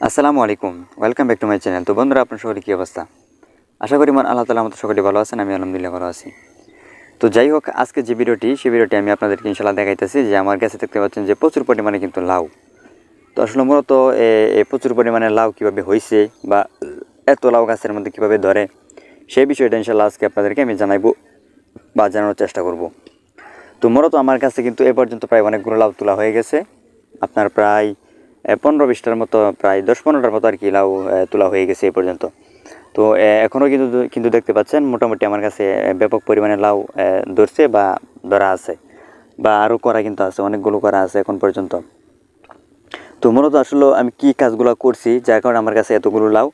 আসসালামু আলাইকুম, welcome back to my channel. তো বন্ধুরা, আপনার সকলে কী অবস্থা? আশা করি আল্লাহ তাআলা আমাদের সকলে ভালো আছেন। আমি আলহামদুলিল্লাহ ভালো আছি। তো যাই হোক, আজকে যে ভিডিওটি, সেই ভিডিওটি আমি আপনাদেরকে ইনশাআল্লাহ দেখাইতেছি যে আমার কাছে দেখতে পাচ্ছেন যে প্রচুর পরিমাণে কিন্তু লাউ। তো আসলে মূলত প্রচুর পরিমাণে লাউ কীভাবে হয়েছে বা এত লাউ গাছের মধ্যে কীভাবে ধরে, সেই বিষয়টা ইনশাআল্লাহ আজকে আপনাদেরকে আমি জানাইবো বা জানানোর চেষ্টা করব। তো মূলত আমার কাছে কিন্তু এ পর্যন্ত প্রায় অনেকগুলো লাউ তোলা হয়ে গেছে। আপনার প্রায় 15-20টার মতো, প্রায় 10-15টার মতো আর কি লাউ তোলা হয়ে গেছে এ পর্যন্ত। তো এখনও কিন্তু দেখতে পাচ্ছেন মোটামুটি আমার কাছে ব্যাপক পরিমাণে লাউ ধরছে বা ধরা আছে, বা আরও করা কিন্তু আছে, অনেকগুলো করা আছে এখন পর্যন্ত। তো মূলত আসলে আমি কী কাজগুলো করছি যার কারণে আমার কাছে এতগুলো লাউ,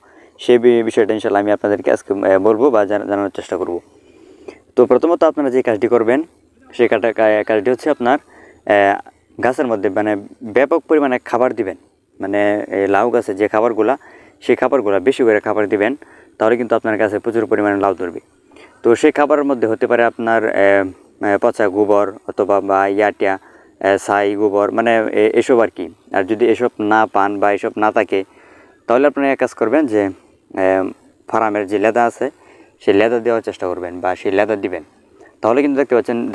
সেই বিষয়টা ইনশাল্লাহ আমি আপনাদেরকে আজকে বলবো বা জানানোর চেষ্টা করব। তো প্রথমত আপনারা যে কাজটি করবেন, সেই কাজটি হচ্ছে আপনার গাছের মধ্যে মানে ব্যাপক পরিমাণে খাবার দিবেন। মানে লাউ গাছে যে খাবারগুলা, সেই খাবারগুলা বেশি করে খাবার দিবেন, তাহলে কিন্তু আপনার কাছে প্রচুর পরিমাণে লাউ ধরবে। তো সেই খাবারের মধ্যে হতে পারে আপনার পচা গোবর অথবা বা ইয়াটিয়া ছাই গোবর, মানে এসব আর কি। আর যদি এসব না পান বা এসব না থাকে, তাহলে আপনারা এক কাজ করবেন যে ফার্মের যে লেদা আছে, সেই লেদা দেওয়ার চেষ্টা করবেন বা সেই লেদা দিবেন। তাহলে কিন্তু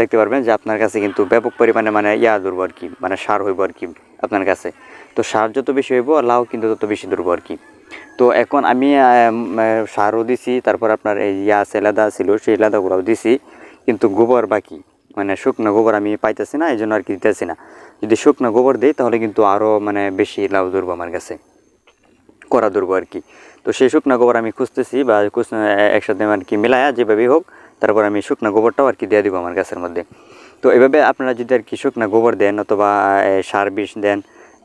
দেখতে পারবেন যে আপনার কাছে কিন্তু ব্যাপক পরিমাণে মানে ধরবো আর কি, মানে সার হইব আর কি আপনার কাছে। তো সার যত বেশি হইব, লাউ কিন্তু তত বেশি ধরবো আর কি। তো এখন আমি সারও দিছি, তারপর আপনার এই আছে লেদা ছিল, সেই লেদাগুলোও দিছি, কিন্তু গোবর বাকি, মানে শুকনো গোবর আমি পাইতেছি না, এই জন্য আর কি দিতেছি না। যদি শুকনো গোবর দিই তাহলে কিন্তু আরও মানে বেশি লাউ ধরবো আমার কাছে, করা ধরবো আর কি। তো সেই শুকনো গোবর আমি খুঁজতেছি বা একসাথে আর কি মিলায়া যেভাবেই হোক, তারপর আমি শুকনো গোবরটাও আর কি দিয়ে দিব আমার গাছের মধ্যে। তো এভাবে আপনারা যদি আর কি শুকনো গোবর দেন অথবা সার বিষ দেন,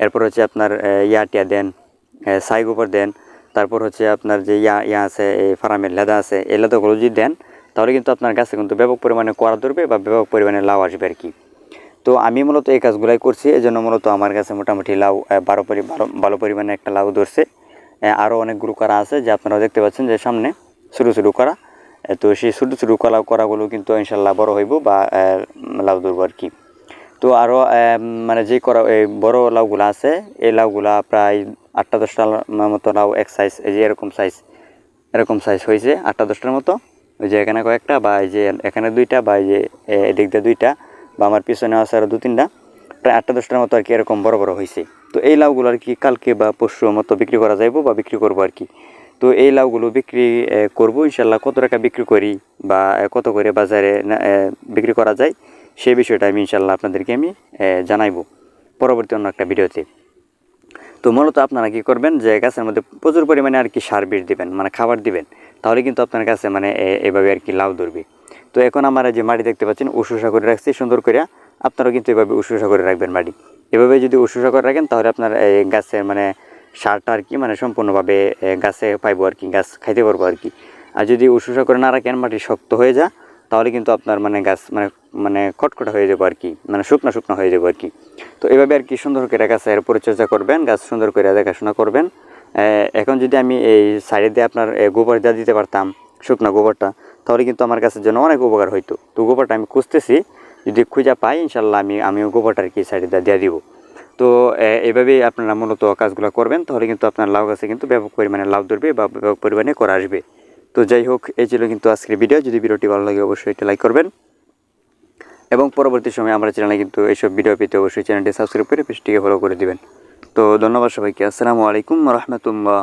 এরপর হচ্ছে আপনার ইয়াটিয়া দেন, ছাই গোবর দেন, তারপর হচ্ছে আপনার যে ইয়া আছে, এই ফার্মের লেদা আছে, এই লেদাগুলো যদি দেন, তাহলে কিন্তু আপনার গাছে কিন্তু ব্যাপক পরিমাণে করা ধরবে বা ব্যাপক পরিমাণে লাউ আসবে আর কি। তো আমি মূলত এই কাজগুলাই করছি, এই জন্য মূলত আমার কাছে মোটামুটি লাউ ভালো পরিমাণে একটা লাউ ধরছে। আরও অনেকগুলো করা আছে যে আপনারা দেখতে পাচ্ছেন যে সামনে ছোটো ছোটো করা। তো সেই ছোটো ছোটো করাগুলো কিন্তু ইনশাল্লাহ বড় হইব বা লাউ ধরবো আর কি। তো আরও মানে যে করা এই বড় লাউগুলো আছে, এই লাউগুলা প্রায় 8-10টা মতো লাউ এক সাইজ, এই যে এরকম সাইজ হয়েছে 8-10টার মতো। ওই যে এখানে কয়েকটা, বা এই যে এখানে 2টা, বা এই যে এদিক দিয়ে 2টা, বা আমার পিছনে আছে আরও 2-3টা, প্রায় 8-10টার মতো আর কি এরকম বড় বড় হয়েছে। তো এই লাউগুলো আর কি কালকে বা পরশু মতো বিক্রি করা যাইব বা বিক্রি করবো আর কি। তো এই লাউগুলো বিক্রি করবো ইনশাল্লাহ। কত টাকা বিক্রি করি বা কত করে বাজারে বিক্রি করা যায়, সেই বিষয়টা আমি ইনশাল্লাহ আপনাদেরকে আমি জানাইব পরবর্তী অন্য একটা ভিডিওতে। তো মূলত আপনারা কী করবেন যে গাছের মধ্যে প্রচুর পরিমাণে আর কি সার বিষ দিবেন, মানে খাবার দিবেন, তাহলে কিন্তু আপনার কাছে মানে এভাবে আর কি লাউ ধরবে। তো এখন আমার যে মাটি দেখতে পাচ্ছেন উশুসা করে রাখছি সুন্দর করে, আপনারাও কিন্তু এভাবে উশুসা করে রাখবেন মাটি। এভাবে যদি উশুসা করে রাখেন, তাহলে আপনার গাছের মানে সারটা আর কি মানে সম্পূর্ণভাবে গাছে পাইবো আর কি, গাছ খাইতে পারবো আর কি। আর যদি উশুসা করে না রাখেন, মাটি শক্ত হয়ে যায়, তাহলে কিন্তু আপনার মানে গাছ মানে খটখটা হয়ে যাবো আর কি, মানে শুকনো হয়ে যাবো আর কি। তো এভাবে আর কি সুন্দর করে গাছের পরিচর্যা করবেন, গাছ সুন্দর করে দেখাশোনা করবেন। এখন যদি আমি এই সাইডে দিয়ে আপনার গোবর দিয়ে দিতে পারতাম, শুকনো গোবরটা, তাহলে কিন্তু আমার গাছের জন্য অনেক উপকার হইতো। তো গোবরটা আমি খুঁজতেছি, যদি খুঁজে পাই ইনশাল্লাহ আমিও গোবরটা আর কি সাইডে দিয়ে দিব। তো এভাবেই আপনারা মূলত কাজগুলো করবেন, তাহলে কিন্তু আপনার লাউ গাছে কিন্তু ব্যাপক পরিমাণে লাউ ধরবে বা ব্যাপক পরিমাণে করা আসবে। তো যাই হোক, এই ছিল কিন্তু আজকের ভিডিও। যদি ভিডিওটি ভালো লাগে অবশ্যই একটা লাইক করবেন, এবং পরবর্তী সময়ে আমরা চ্যানেলে কিন্তু এইসব ভিডিও পেতে অবশ্যই চ্যানেলটি সাবস্ক্রাইব করে পেজটিকে ফলো করে দিবেন। তো ধন্যবাদ সবাইকে। আসসালামু আলাইকুম রহমতুল্লাহ।